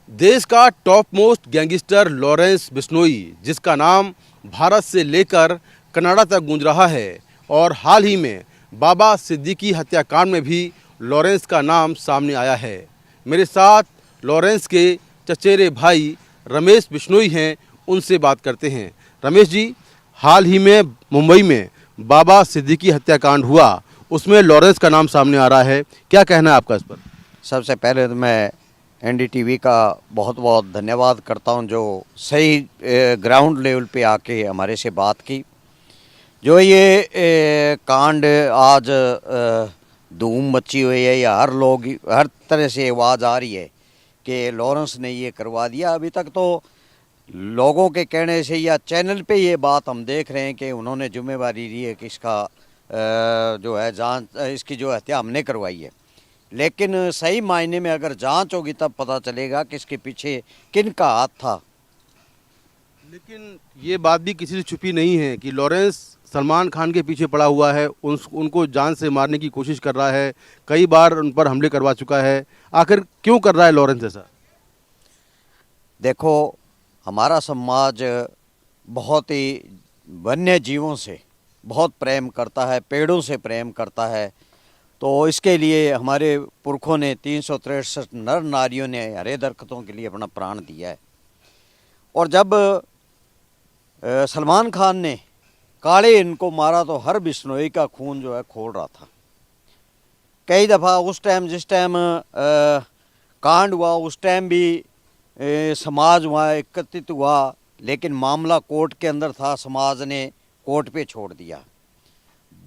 देश का top most gangster Lawrence Bishnoi, जिसका नाम भारत से लेकर कनाडा तक गूंज रहा है, और हाल ही में बाबा सिद्दीकी हत्याकांड में भी लॉरेंस का नाम सामने आया है। मेरे साथ लॉरेंस के चचेरे भाई रमेश बिश्नोई हैं, उनसे बात करते हैं। रमेश जी, हाल ही में मुंबई में बाबा सिद्दीकी हत्याकांड हुआ, उसमें लॉरेंस का नाम सामने आ रहा है, क्या कहना है आपका इस पर? सबसे पहले तो मैं एनडीटीवी का बहुत बहुत धन्यवाद करता हूं, जो सही ग्राउंड लेवल पे आके हमारे से बात की। जो ये कांड आज धूम मची हुई है, या हर तरह से आवाज़ आ रही है कि लॉरेंस ने ये करवा दिया। अभी तक तो लोगों के कहने से या चैनल पे ये बात हम देख रहे हैं कि उन्होंने जिम्मेवारी ली है कि इसका जो है जांच, इसकी जो हत्या हमने करवाई है। लेकिन सही मायने में अगर जांच होगी तब पता चलेगा कि इसके पीछे किन का हाथ था। लेकिन ये बात भी किसी से छुपी नहीं है कि लॉरेंस सलमान खान के पीछे पड़ा हुआ है, उनको जान से मारने की कोशिश कर रहा है, कई बार उन पर हमले करवा चुका है। आखिर क्यों कर रहा है लॉरेंस ऐसा? देखो, हमारा समाज बहुत ही वन्य जीवों से बहुत प्रेम करता है, पेड़ों से प्रेम करता है। तो इसके लिए हमारे पुरखों ने 363 नर नारियों ने हरे दरख्तों के लिए अपना प्राण दिया है। और जब सलमान खान ने काले इनको मारा तो हर बिश्नोई का खून जो है खोल रहा था। कई दफ़ा उस टाइम जिस टाइम कांड हुआ उस टाइम भी समाज वहाँ एकत्रित हुआ, लेकिन मामला कोर्ट के अंदर था, समाज ने कोर्ट पे छोड़ दिया।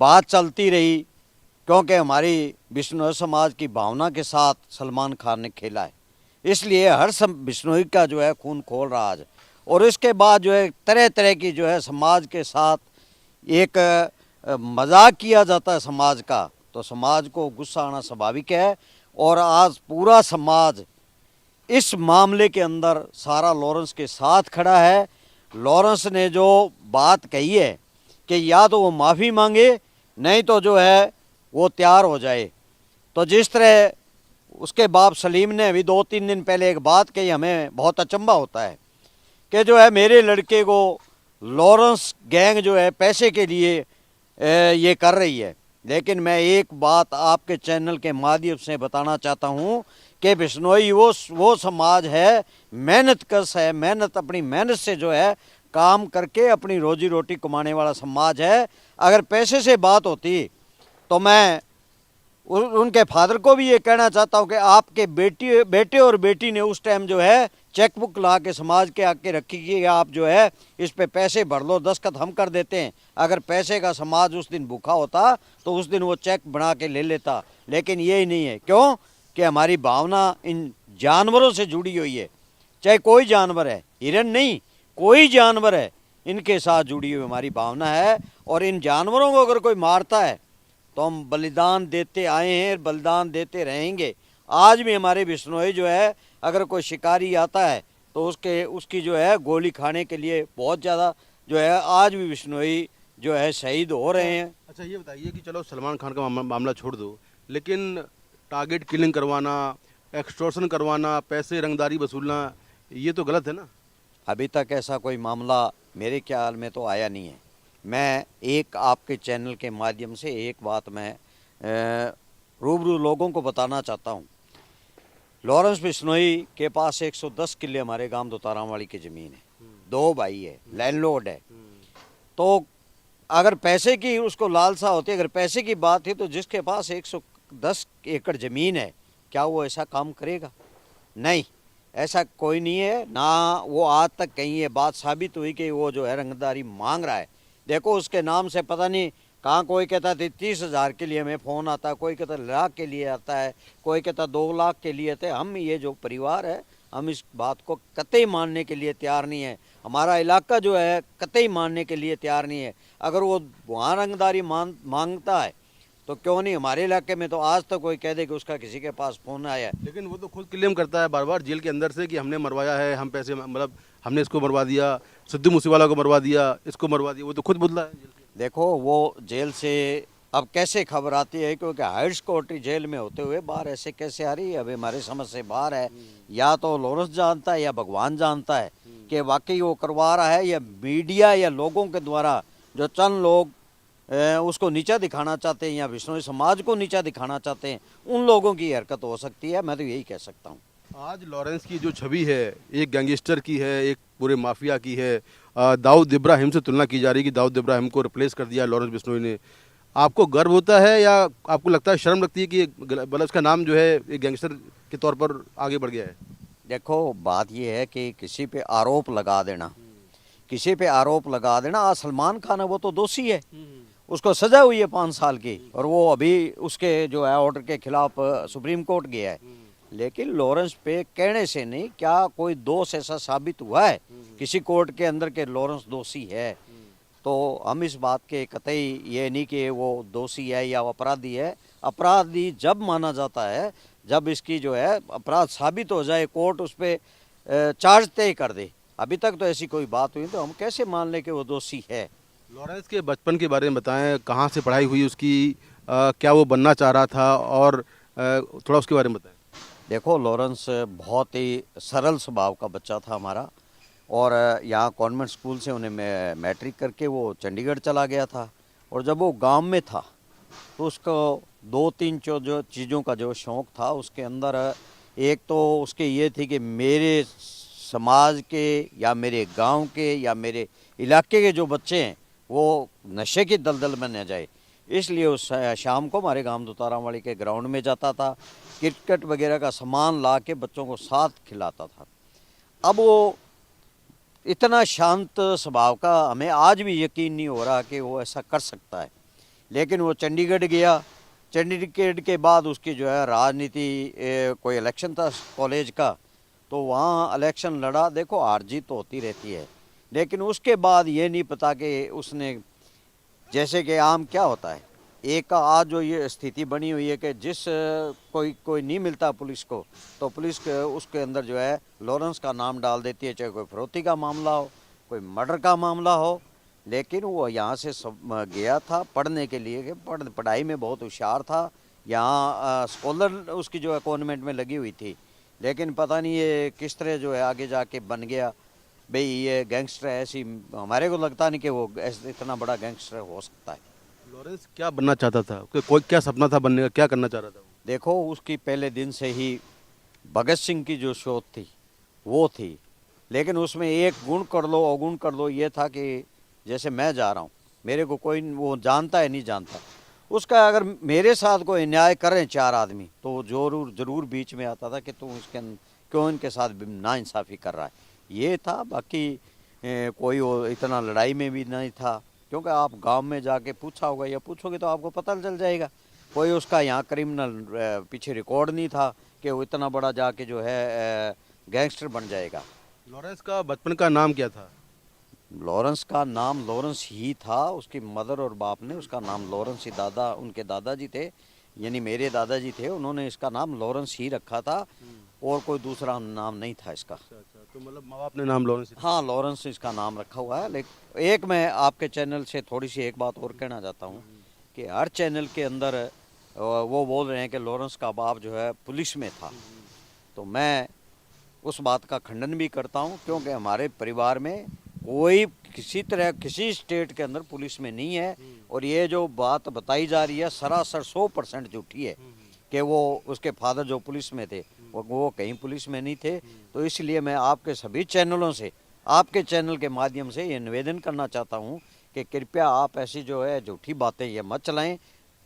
बात चलती रही क्योंकि हमारी बिश्नोई समाज की भावना के साथ सलमान खान ने खेला है, इसलिए हर बिश्नोई का जो है खून खोल रहा आज। और इसके बाद जो है तरह तरह की जो है समाज के साथ एक मजाक किया जाता है समाज का, तो समाज को गुस्सा आना स्वाभाविक है। और आज पूरा समाज इस मामले के अंदर सारा लॉरेंस के साथ खड़ा है। लॉरेंस ने जो बात कही है कि या तो वो माफ़ी मांगे, नहीं तो जो है वो तैयार हो जाए। तो जिस तरह उसके बाप सलीम ने अभी 2-3 दिन पहले एक बात कही, हमें बहुत अचंभा होता है कि जो है मेरे लड़के को लॉरेंस गैंग जो है पैसे के लिए ये कर रही है। लेकिन मैं एक बात आपके चैनल के माध्यम से बताना चाहता हूँ कि बिश्नोई वो समाज है, मेहनत कश है, अपनी मेहनत से जो है काम करके अपनी रोजी रोटी कमाने वाला समाज है। अगर पैसे से बात होती तो मैं उनके फादर को भी ये कहना चाहता हूँ कि आपके बेटे और बेटी ने उस टाइम जो है चेक बुक ला के समाज के आके रखी कि आप जो है इस पे पैसे भर लो, दस्तखत हम कर देते हैं। अगर पैसे का समाज उस दिन भूखा होता तो उस दिन वो चेक बना के ले लेता, लेकिन ये ही नहीं है। क्यों कि हमारी भावना इन जानवरों से जुड़ी हुई है। चाहे कोई जानवर है, हिरन नहीं, कोई जानवर है, इनके साथ जुड़ी हुई हमारी भावना है। और इन जानवरों को अगर कोई मारता है तो हम बलिदान देते आए हैं, बलिदान देते रहेंगे। आज भी हमारे बिश्नोई जो है अगर कोई शिकारी आता है तो उसकी जो है गोली खाने के लिए बहुत ज़्यादा जो है आज भी बिश्नोई जो है शहीद हो रहे हैं। अच्छा, ये बताइए कि चलो सलमान खान का मामला छोड़ दो, लेकिन टारगेट किलिंग करवाना, एक्सटॉर्शन करवाना, पैसे रंगदारी वसूलना, ये तो गलत है ना? अभी तक ऐसा कोई मामला मेरे ख्याल में तो आया नहीं है। मैं एक आपके चैनल के माध्यम से एक बात मैं रूबरू लोगों को बताना चाहता हूँ। लॉरेंस बिश्नोई के पास 110 किले हमारे गांव दोतारावाली की ज़मीन है, 2 भाई है, लैंडलॉर्ड है। तो अगर पैसे की उसको लालसा होती, अगर पैसे की बात है तो जिसके पास 110 एकड़ ज़मीन है, क्या वो ऐसा काम करेगा? नहीं, ऐसा कोई नहीं है ना। वो आज तक कहीं ये बात साबित हुई कि वो जो है रंगदारी मांग रहा है। देखो उसके नाम से पता नहीं कहाँ, कोई कहता है 30,000 के लिए हमें फ़ोन आता है, कोई कहता 1,00,000 के लिए आता है, कोई कहता 2 लाख के लिए थे। हम ये जो परिवार है, हम इस बात को कतई मानने के लिए तैयार नहीं है। हमारा इलाका जो है कतई मानने के लिए तैयार नहीं है। अगर वो वहाँ रंगदारी मांगता है तो क्यों नहीं हमारे इलाके में? तो आज तक कोई कह दे कि उसका किसी के पास फ़ोन आया है। लेकिन वो तो खुद क्लेम करता है बार बार जेल के अंदर से कि हमने मरवाया है, हम पैसे, मतलब हमने इसको मरवा दिया, सिद्धू मूसेवाला को मरवा दिया, इसको मरवा दिया, वो तो खुद बुदला है जेल से। देखो, वो जेल से अब कैसे खबर आती है, क्योंकि हाई सिक्योरिटी जेल में होते हुए बाहर ऐसे कैसे आ रही है, अभी हमारी समझ से बाहर है। या तो लॉरेंस जानता है या भगवान जानता है कि वाकई वो करवा रहा है, या मीडिया या लोगों के द्वारा जो चंद लोग उसको नीचा दिखाना चाहते हैं या बिश्नोई समाज को नीचा दिखाना चाहते हैं, उन लोगों की हरकत हो सकती है। मैं तो यही कह सकता हूँ। आज लॉरेंस की जो छवि है, एक गैंगस्टर की है, एक पूरे माफिया की है। दाऊद इब्राहिम से तुलना की जा रही है कि दाऊद इब्राहिम को रिप्लेस कर दिया लॉरेंस बिश्नोई ने। आपको गर्व होता है या आपको लगता है, शर्म लगती है कि मतलब उसका नाम जो है एक गैंगस्टर के तौर पर आगे बढ़ गया है? देखो, बात यह है कि किसी पे आरोप लगा देना, किसी पे आरोप लगा देना। आज सलमान खान है, वो तो दोषी है, उसको सजा हुई है 5 साल की, और वो अभी उसके जो है ऑर्डर के खिलाफ सुप्रीम कोर्ट गया है। लेकिन लॉरेंस पे कहने से नहीं, क्या कोई दोष ऐसा साबित हुआ है किसी कोर्ट के अंदर के लॉरेंस दोषी है? तो हम इस बात के कतई ये नहीं कि वो दोषी है या अपराधी है। अपराधी जब माना जाता है जब इसकी जो है अपराध साबित हो जाए, कोर्ट उस पर चार्ज तय कर दे। अभी तक तो ऐसी कोई बात हुई, तो हम कैसे मान लें कि वो दोषी है? लॉरेंस के बचपन के बारे में बताएं, कहाँ से पढ़ाई हुई उसकी, क्या वो बनना चाह रहा था, और थोड़ा उसके बारे में बताएं। देखो, लॉरेंस बहुत ही सरल स्वभाव का बच्चा था हमारा, और यहाँ कॉन्वेंट स्कूल से उन्हें मैट्रिक करके वो चंडीगढ़ चला गया था। और जब वो गांव में था तो उसको 2-3 जो चीज़ों का जो शौक़ था उसके अंदर, एक तो उसके ये थी कि मेरे समाज के या मेरे गांव के या मेरे इलाके के जो बच्चे हैं वो नशे की दलदल में न जाए। इसलिए उस शाम को हमारे गांव दुतारावाली के ग्राउंड में जाता था, क्रिकेट वगैरह का सामान ला के बच्चों को साथ खिलाता था। अब वो इतना शांत स्वभाव का हमें आज भी यकीन नहीं हो रहा कि वो ऐसा कर सकता है। लेकिन वो चंडीगढ़ गया, चंडीगढ़ के बाद उसकी जो है राजनीति, कोई इलेक्शन था कॉलेज का, तो वहाँ इलेक्शन लड़ा। देखो, हार जीत तो होती रहती है, लेकिन उसके बाद ये नहीं पता कि उसने, जैसे कि आम क्या होता है, एक आज जो ये स्थिति बनी हुई है कि जिस कोई नहीं मिलता पुलिस को, तो पुलिस के उसके अंदर जो है लॉरेंस का नाम डाल देती है, चाहे कोई फिरौती का मामला हो, कोई मर्डर का मामला हो। लेकिन वो यहाँ से सब गया था पढ़ने के लिए, कि पढ़ाई में बहुत होशियार था। यहाँ स्कॉलर उसकी जो है कॉन्वेंट में लगी हुई थी। लेकिन पता नहीं ये किस तरह जो है आगे जाके बन गया। भाई ये गैंगस्टर है, ऐसी हमारे को लगता नहीं कि वो इतना बड़ा गैंगस्टर हो सकता है। लॉरेंस क्या बनना चाहता था? कोई क्या सपना था बनने का? क्या करना चाह रहा था वो? देखो, उसकी पहले दिन से ही भगत सिंह की जो सोच थी वो थी। लेकिन उसमें एक गुण कर लो अवगुण कर लो, ये था कि जैसे मैं जा रहा हूँ, मेरे को कोई वो जानता है नहीं जानता, उसका अगर मेरे साथ कोई अन्याय करें 4 आदमी, तो वो जरूर बीच में आता था कि तू इसके क्यों इनके साथ नाइंसाफ़ी कर रहा है। ये था। बाकी कोई वो इतना लड़ाई में भी नहीं था, क्योंकि आप गांव में जाके पूछा होगा या पूछोगे तो आपको पता चल जाएगा। कोई उसका यहाँ क्रिमिनल पीछे रिकॉर्ड नहीं था कि वो इतना बड़ा जाके जो है गैंगस्टर बन जाएगा। लॉरेंस का बचपन का नाम क्या था? लॉरेंस का नाम लॉरेंस ही था। उसकी मदर और बाप ने उसका नाम लॉरेंस ही, उनके दादाजी थे, यानी मेरे दादाजी थे, उन्होंने इसका नाम लॉरेंस ही रखा था, और कोई दूसरा नाम नहीं था इसका। तो मतलब माँ बाप ने नाम लॉरेंस? हाँ, लॉरेंस इसका नाम रखा हुआ है। लेकिन एक मैं आपके चैनल से थोड़ी सी एक बात और कहना चाहता हूँ कि हर चैनल के अंदर वो बोल रहे हैं कि लॉरेंस का बाप जो है पुलिस में था, तो मैं उस बात का खंडन भी करता हूँ, क्योंकि हमारे परिवार में कोई किसी तरह किसी स्टेट के अंदर पुलिस में नहीं है। और ये जो बात बताई जा रही है सरासर 100% झूठी है कि वो उसके फादर जो पुलिस में थे वो कहीं पुलिस में नहीं थे। तो इसलिए मैं आपके सभी चैनलों से, आपके चैनल के माध्यम से ये निवेदन करना चाहता हूँ कि कृपया आप ऐसी जो है झूठी बातें ये मत चलाएं।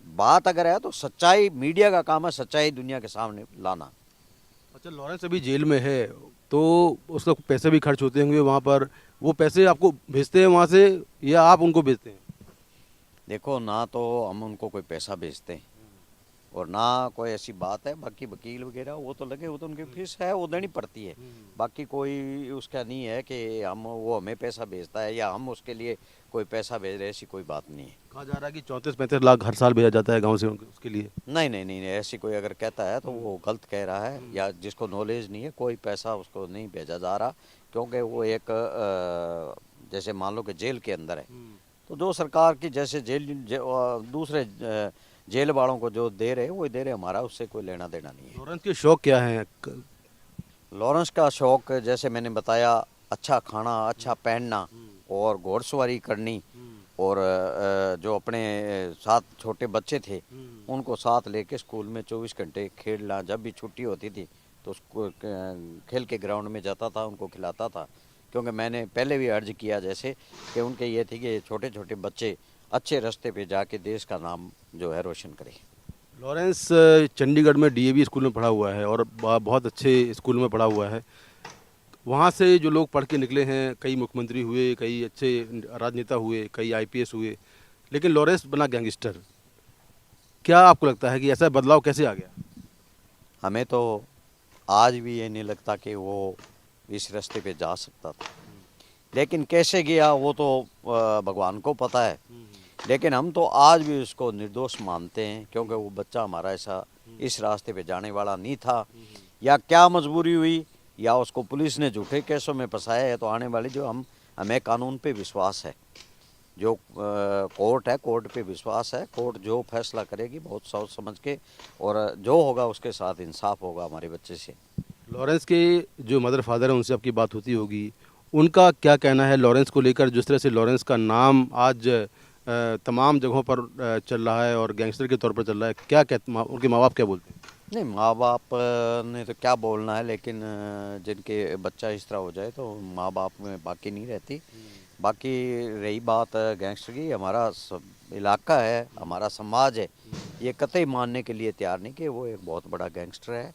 बात अगर है तो सच्चाई, मीडिया का काम है सच्चाई दुनिया के सामने लाना। अच्छा, लॉरेंस अभी जेल में है, तो उसका पैसे भी खर्च होते होंगे वहाँ पर। वो पैसे आपको भेजते हैं वहाँ से या आप उनको भेजते हैं? देखो, ना तो हम उनको कोई पैसा भेजते हैं और ना कोई ऐसी बात है। बाकी वकील वगैरह वो तो लगे, वो तो उनकी फीस है, वो देनी पड़ती है। बाकी कोई उसका नहीं है कि वो हमें पैसा भेजता है या हम उसके लिए कोई पैसा भेज रहे, ऐसी कोई बात नहीं है। कहा जा रहा है कि 34-35 लाख हर साल भेजा जाता है गांव से उसके लिए। नहीं नहीं नहीं, ऐसी कोई अगर कहता है तो वो गलत कह रहा है, या जिसको नॉलेज नहीं है। कोई पैसा उसको नहीं भेजा जा रहा, क्योंकि वो एक जैसे मान लो कि जेल के अंदर है, तो जो सरकार की जैसे दूसरे जेल वालों को जो दे रहे वो दे रहे, हमारा उससे कोई लेना देना नहीं है। लॉरेंस के शौक क्या हैं? लॉरेंस का शौक जैसे मैंने बताया, अच्छा खाना, अच्छा पहनना और घोड़सवारी करनी, और जो अपने साथ छोटे बच्चे थे उनको साथ लेके स्कूल में 24 घंटे खेलना, जब भी छुट्टी होती थी तो उसको खेल के ग्राउंड में जाता था, उनको खिलाता था। क्योंकि मैंने पहले भी अर्ज किया जैसे कि उनके ये थी कि छोटे छोटे बच्चे अच्छे रास्ते पे जाके देश का नाम जो है रोशन करें। लॉरेंस चंडीगढ़ में डीएवी स्कूल में पढ़ा हुआ है और बहुत अच्छे स्कूल में पढ़ा हुआ है। वहाँ से जो लोग पढ़ के निकले हैं, कई मुख्यमंत्री हुए, कई अच्छे राजनेता हुए, कई आईपीएस हुए, लेकिन लॉरेंस बना गैंगस्टर। क्या आपको लगता है कि ऐसा बदलाव कैसे आ गया? हमें तो आज भी ये नहीं लगता कि वो इस रास्ते पे जा सकता था, लेकिन कैसे गया वो तो भगवान को पता है। लेकिन हम तो आज भी उसको निर्दोष मानते हैं, क्योंकि वो बच्चा हमारा ऐसा इस रास्ते पे जाने वाला नहीं था। या क्या मजबूरी हुई, या उसको पुलिस ने झूठे केसों में फंसाया है, तो आने वाली जो हमें कानून पे विश्वास है, जो कोर्ट है, कोर्ट पे विश्वास है। कोर्ट जो फैसला करेगी बहुत सोच समझ के, और जो होगा उसके साथ इंसाफ होगा हमारे बच्चे से। लॉरेंस के जो मदर फादर हैं उनसे आपकी बात होती होगी, उनका क्या कहना है लॉरेंस को लेकर? जिस तरह से लॉरेंस का नाम आज तमाम जगहों पर चल रहा है और गैंगस्टर के तौर पर चल रहा है, क्या कहते उनके माँ बाप क्या बोलते हैं? नहीं, माँ बाप ने तो क्या बोलना है, लेकिन जिनके बच्चा इस तरह हो जाए तो माँ बाप में बाकी नहीं रहती। बाकी रही बात गैंगस्टर की, हमारा इलाका है, हमारा समाज है, ये कतई मानने के लिए तैयार नहीं कि वो एक बहुत बड़ा गैंगस्टर है।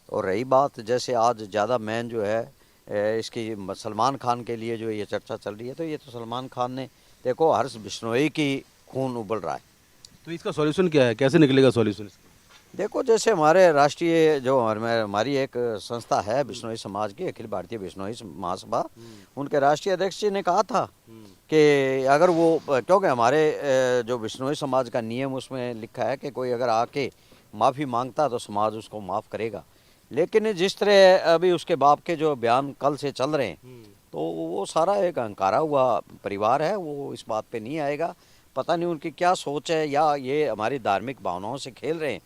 और रही बात जैसे आज ज़्यादा मैन जो है इसकी सलमान खान के लिए जो ये चर्चा चल रही है, तो ये तो सलमान खान ने, देखो हर्ष बिश्नोई की खून उबल रहा है। तो इसका सॉल्यूशन क्या है? कैसे निकलेगा सॉल्यूशन? देखो जैसे हमारे राष्ट्रीय जो हमारी एक संस्था है बिश्नोई समाज की, अखिल भारतीय बिश्नोई महासभा, उनके राष्ट्रीय अध्यक्ष जी ने कहा था कि अगर वो, क्योंकि हमारे जो बिश्नोई समाज का नियम उसमें लिखा है कि कोई अगर आके माफ़ी मांगता तो समाज उसको माफ़ करेगा। लेकिन जिस तरह अभी उसके बाप के जो बयान कल से चल रहे हैं, तो वो सारा एक अहंकारा हुआ परिवार है, वो इस बात पे नहीं आएगा। पता नहीं उनकी क्या सोच है, या ये हमारी धार्मिक भावनाओं से खेल रहे हैं,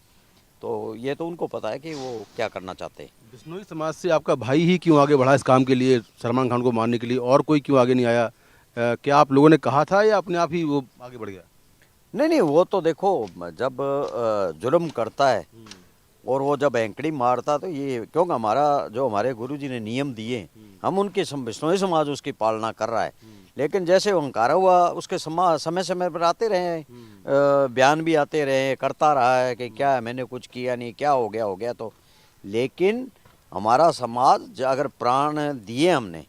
तो ये तो उनको पता है कि वो क्या करना चाहते हैं। बिश्नोई समाज से आपका भाई ही क्यों आगे बढ़ा इस काम के लिए, सलमान खान को मारने के लिए? और कोई क्यों आगे नहीं आया? क्या आप लोगों ने कहा था या अपने आप ही वो आगे बढ़ गया? नहीं नहीं, वो तो देखो जब जुल्म करता है और वो जब एंकड़ी मारता, तो ये क्योंकि हमारा जो हमारे गुरुजी ने नियम दिए, हम उनके बिश्नोई समाज उसकी पालना कर रहा है। लेकिन जैसे वो हंकारा हुआ, उसके समय समय पर आते रहे हैं, बयान भी आते रहे, करता रहा है कि क्या है, मैंने कुछ किया नहीं, क्या हो गया तो। लेकिन हमारा समाज अगर प्राण दिए हमने,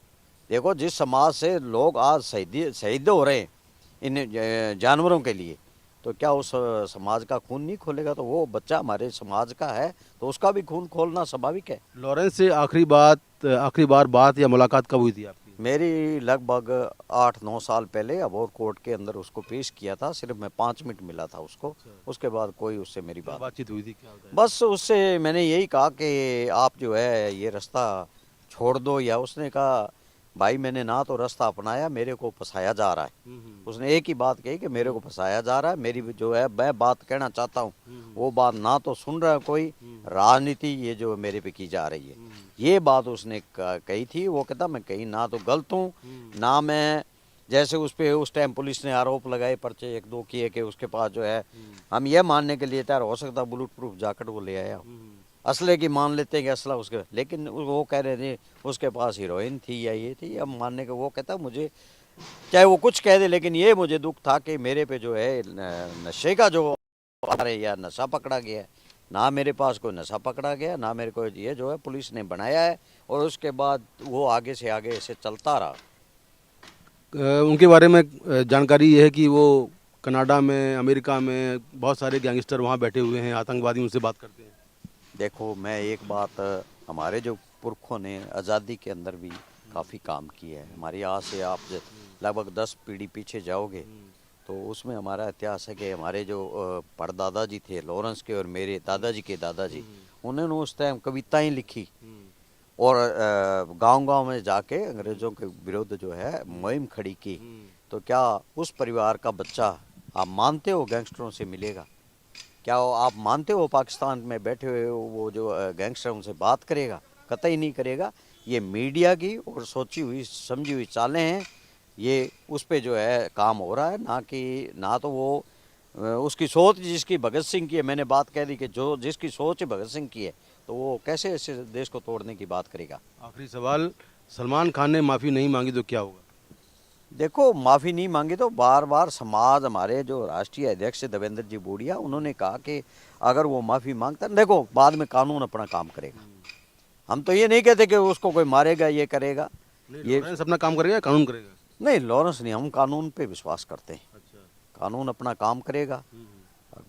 देखो जिस समाज से लोग आज शहीद हो रहे हैं इन जानवरों के लिए, तो क्या उस समाज का खून नहीं खोलेगा? तो वो बच्चा हमारे समाज का है, तो उसका भी खून खोलना स्वाभाविक है। लॉरेंस से आखिरी बार बात या मुलाकात कब हुई थी आपकी? मेरी लगभग 8-9 साल पहले अबोहर कोर्ट के अंदर उसको पेश किया था, सिर्फ मैं 5 मिनट मिला था उसको। उसके बाद कोई उससे मेरी बातचीत हुई थी, क्या होता है? बस उससे मैंने यही कहा कि आप जो है ये रास्ता छोड़ दो, या उसने कहा भाई मैंने ना तो रास्ता अपनाया, मेरे को फंसाया जा रहा है। उसने एक ही बात कही कि मेरे को फंसाया जा रहा है, मेरी जो है मैं बात कहना चाहता हूँ वो बात ना तो सुन रहा है कोई, राजनीति ये जो मेरे पे की जा रही है, ये बात उसने कही थी। वो कहता मैं कहीं ना तो गलत हूँ, ना मैं जैसे उस पे उस टाइम पुलिस ने आरोप लगाए, पर्चे 1-2 किए कि उसके पास जो है, हम ये मानने के लिए तैयार हो सकता बुलेट प्रूफ जैकेट वो ले आया, असले की मान लेते हैं कि असला उसके, लेकिन वो कह रहे थे उसके पास हीरोइन थी या ये थी, अब मानने के वो कहता मुझे चाहे वो कुछ कह दे, लेकिन ये मुझे दुख था कि मेरे पे जो है नशे का जो या नशा पकड़ा गया है। ना मेरे पास कोई नशा पकड़ा गया, ना मेरे को ये जो है पुलिस ने बनाया है, और उसके बाद वो आगे से आगे ऐसे चलता रहा। उनके बारे में जानकारी ये है कि वो कनाडा में, अमेरिका में बहुत सारे गैंगस्टर वहाँ बैठे हुए हैं, आतंकवादी उनसे बात करते हैं। देखो मैं एक बात, हमारे जो पुरखों ने आज़ादी के अंदर भी काफ़ी काम किया है। हमारी यहाँ से आप लगभग 10 पीढ़ी पीछे जाओगे तो उसमें हमारा इतिहास है कि हमारे जो परदादा जी थे लॉरेंस के, और मेरे दादाजी के दादाजी, उन्होंने उस टाइम कविताएं लिखी और गांव-गांव में जाके अंग्रेज़ों के विरुद्ध जो है मुहिम खड़ी की तो क्या उस परिवार का बच्चा आप मानते हो गैंगस्टरों से मिलेगा? क्या आप मानते हो पाकिस्तान में बैठे हुए वो जो गैंगस्टर उनसे बात करेगा? कतई नहीं करेगा। ये मीडिया की और सोची हुई समझी हुई चालें हैं। ये उस पे जो है काम हो रहा है, ना तो वो उसकी सोच जिसकी भगत सिंह की है। मैंने बात कह दी कि जो जिसकी सोच भगत सिंह की है तो वो कैसे ऐसे देश को तोड़ने की बात करेगा? आखिरी सवाल, सलमान खान ने माफ़ी नहीं मांगी तो क्या होगा? देखो, माफ़ी नहीं मांगी तो बार बार समाज, हमारे जो राष्ट्रीय अध्यक्ष देवेंद्र जी बूढ़िया, उन्होंने कहा कि अगर वो माफ़ी मांगता, देखो बाद में कानून अपना काम करेगा। हम तो ये नहीं कहते कि उसको कोई मारेगा, ये करेगा। नहीं, ये लॉरेंस अपना काम करेगा या कानून करेगा? नहीं, लॉरेंस नहीं, हम कानून पे विश्वास करते हैं। अच्छा। कानून अपना काम करेगा।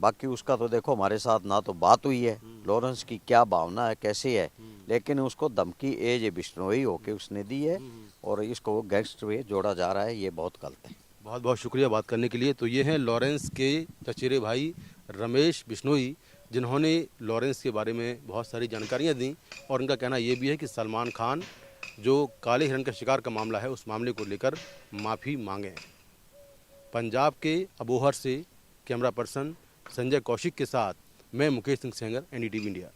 बाकी उसका तो देखो हमारे साथ ना तो बात हुई है, लॉरेंस की क्या भावना है, कैसे है, लेकिन उसको धमकी एज बिश्नोई होके उसने दी है और इसको गैंगस्टर में जोड़ा जा रहा है। ये बहुत गलत है। बहुत बहुत शुक्रिया बात करने के लिए। तो ये हैं लॉरेंस के चचेरे भाई रमेश बिश्नोई, जिन्होंने लॉरेंस के बारे में बहुत सारी जानकारियां दी और उनका कहना ये भी है कि सलमान खान जो काले हिरण का शिकार का मामला है उस मामले को लेकर माफ़ी मांगे। पंजाब के अबोहर से कैमरा पर्सन संजय कौशिक के साथ मैं मुकेश सिंह सेंगर, NDTV इंडिया।